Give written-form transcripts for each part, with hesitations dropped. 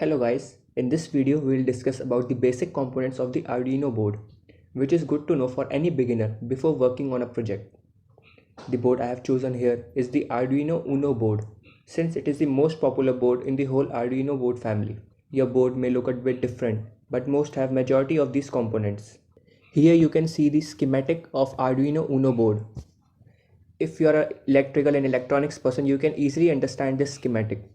Hello guys, in this video we will discuss about the basic components of the Arduino board, which is good to know for any beginner before working on a project. The board I have chosen here is the Arduino Uno board, since it is the most popular board in the whole Arduino board family. Your board may look a bit different, but most have majority of these components. Here you can see the schematic of Arduino Uno board. If you are an electrical and electronics person, you can easily understand this schematic.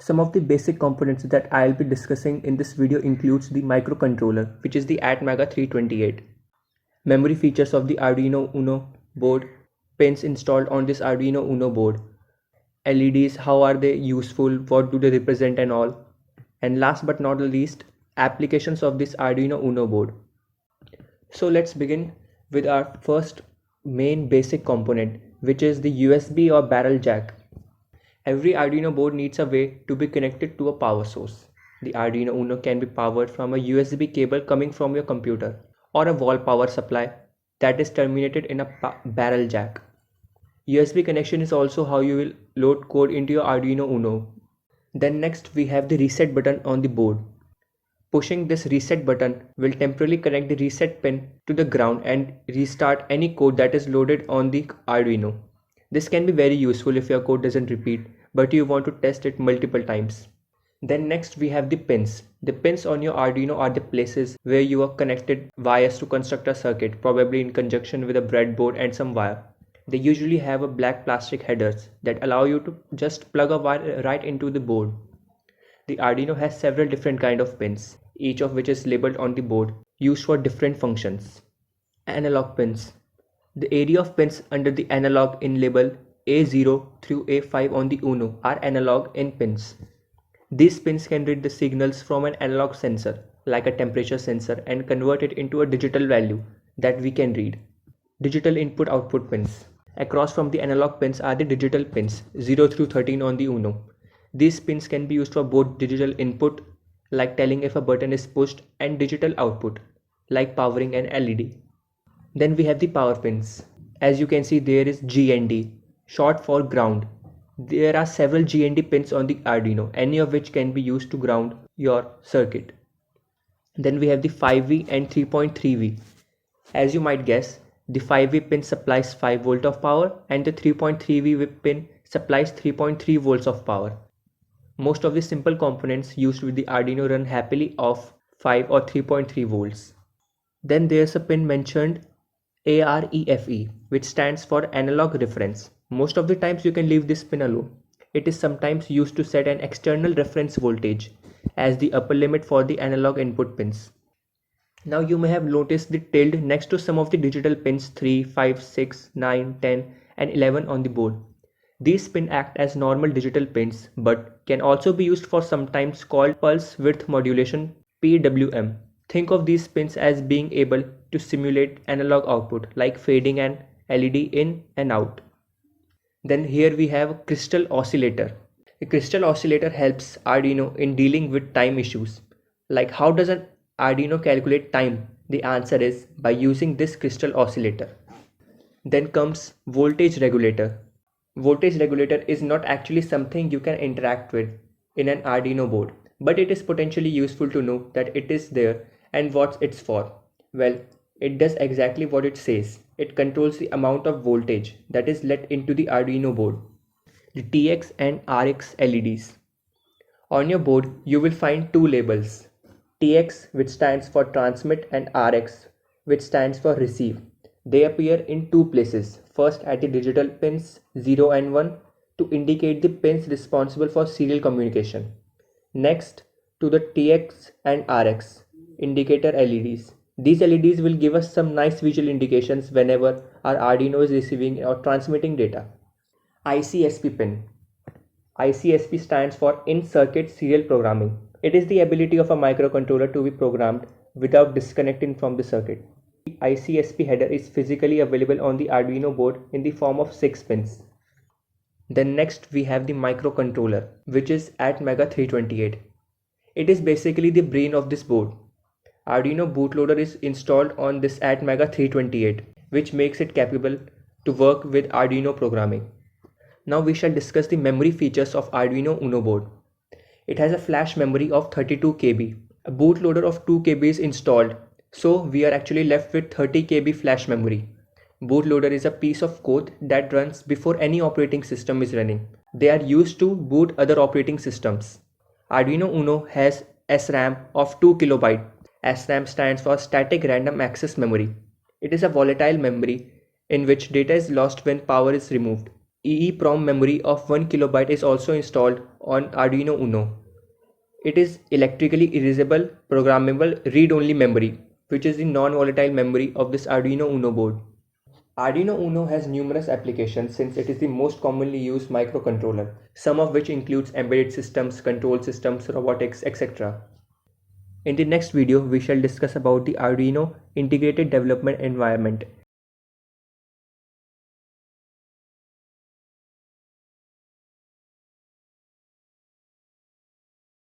Some of the basic components that I'll be discussing in this video includes the microcontroller, which is the Atmega 328, memory features of the Arduino Uno board, pins installed on this Arduino Uno board, LEDs, how are they useful, what do they represent and all, and last but not the least, applications of this Arduino Uno board. So let's begin with our first main basic component, which is the USB or barrel jack. Every Arduino board needs a way to be connected to a power source. The Arduino Uno can be powered from a USB cable coming from your computer or a wall power supply that is terminated in a barrel jack. USB connection is also how you will load code into your Arduino Uno. Then next we have the reset button on the board. Pushing this reset button will temporarily connect the reset pin to the ground and restart any code that is loaded on the Arduino. This can be very useful if your code doesn't repeat, but you want to test it multiple times. Then next we have the pins. The pins on your Arduino are the places where you are connected wires to construct a circuit, probably in conjunction with a breadboard and some wire. They usually have a black plastic headers that allow you to just plug a wire right into the board. The Arduino has several different kind of pins, each of which is labeled on the board, used for different functions. Analog pins. The area of pins under the analog in label A0 through A5 on the Uno are analog in pins. These pins can read the signals from an analog sensor, like a temperature sensor, and convert it into a digital value that we can read. Digital input-output pins. Across from the analog pins are the digital pins, 0 through 13 on the Uno. These pins can be used for both digital input, like telling if a button is pushed, and digital output, like powering an LED. Then we have the power pins. As you can see, there is GND, short for ground. There are several GND pins on the Arduino, any of which can be used to ground your circuit. Then we have the 5V and 3.3V. As you might guess, the 5V pin supplies 5 volt of power and the 3.3V pin supplies 3.3 volts of power. Most of the simple components used with the Arduino run happily off 5 or 3.3 volts. Then there's a pin mentioned AREFE, which stands for analog reference. Most of the times you can leave this pin alone. It is sometimes used to set an external reference voltage as the upper limit for the analog input pins. Now you may have noticed the tilde next to some of the digital pins 3, 5, 6, 9, 10 and 11 on the board. These pins act as normal digital pins but can also be used for sometimes called pulse width modulation PWM. Think of these pins as being able to simulate analog output like fading an LED in and out. Then here we have a crystal oscillator. A crystal oscillator helps Arduino in dealing with time issues. Like how does an Arduino calculate time? The answer is by using this crystal oscillator. Then comes voltage regulator. Voltage regulator is not actually something you can interact with in an Arduino board, but it is potentially useful to know that it is there and what it's for. Well, it does exactly what it says. It controls the amount of voltage that is let into the Arduino board. The TX and RX LEDs. On your board, you will find two labels. TX, which stands for transmit, and RX, which stands for receive. They appear in two places. First at the digital pins 0 and 1 to indicate the pins responsible for serial communication. Next to the TX and RX indicator LEDs. These LEDs will give us some nice visual indications whenever our Arduino is receiving or transmitting data. ICSP pin. ICSP stands for in-circuit serial programming. It is the ability of a microcontroller to be programmed without disconnecting from the circuit. The ICSP header is physically available on the Arduino board in the form of 6 pins. Then next we have the microcontroller, which is Atmega 328. It is basically the brain of this board. Arduino bootloader is installed on this Atmega 328, which makes it capable to work with Arduino programming. Now we shall discuss the memory features of Arduino Uno board. It has a flash memory of 32 KB. A bootloader of 2 KB is installed, so we are actually left with 30 KB flash memory. Bootloader is a piece of code that runs before any operating system is running. They are used to boot other operating systems. Arduino Uno has SRAM of 2 KB. SRAM stands for Static Random Access Memory. It is a volatile memory in which data is lost when power is removed. EEPROM memory of 1 KB is also installed on Arduino Uno. It is electrically erasable, programmable, read-only memory, which is the non-volatile memory of this Arduino Uno board. Arduino Uno has numerous applications since it is the most commonly used microcontroller, some of which includes embedded systems, control systems, robotics, etc. In the next video, we shall discuss about the Arduino Integrated Development Environment,